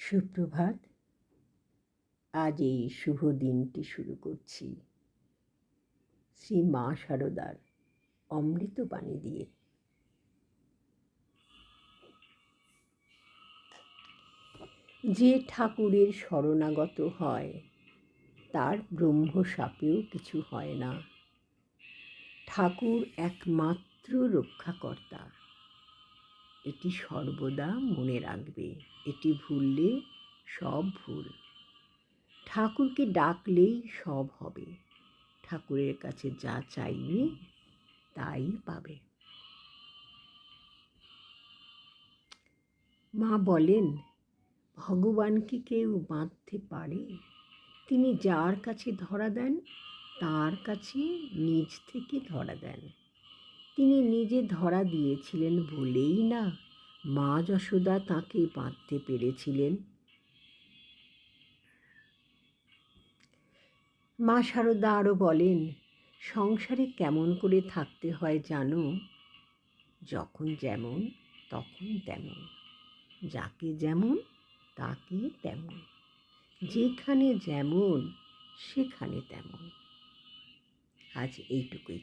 সুপ্রভাত। আজ এই শুভ দিনটি শুরু করছি শ্রী মা শারদার অমৃতবাণী দিয়ে। যে ঠাকুরের শরণাগত হয় তার ব্রহ্মশাপেও কিছু হয় না। ঠাকুর একমাত্র রক্ষাকর্তা, এটি সর্বদা মনে রাখবে। এটি ভুললে সব ভুল। ঠাকুরকে ডাকলেই সব হবে। ঠাকুরের কাছে যা চাইবে তাই পাবে। মা বলেন, ভগবান কি কেউ বাঁধতে পারে? তিনি যার কাছে ধরা দেন তার কাছে নিজ থেকে ধরা দেন। তিনি নিজে ধরা দিয়েছিলেন বলেই না মা যশোদা তাঁকে বাঁধতে পেরেছিলেন। মা শারদা আরও বলেন, সংসারে কেমন করে থাকতে হয় জানো? যখন যেমন তখন তেমন, যাকে যেমন তাকে তেমন, যেখানে যেমন সেখানে তেমন। আজ এইটুকুই।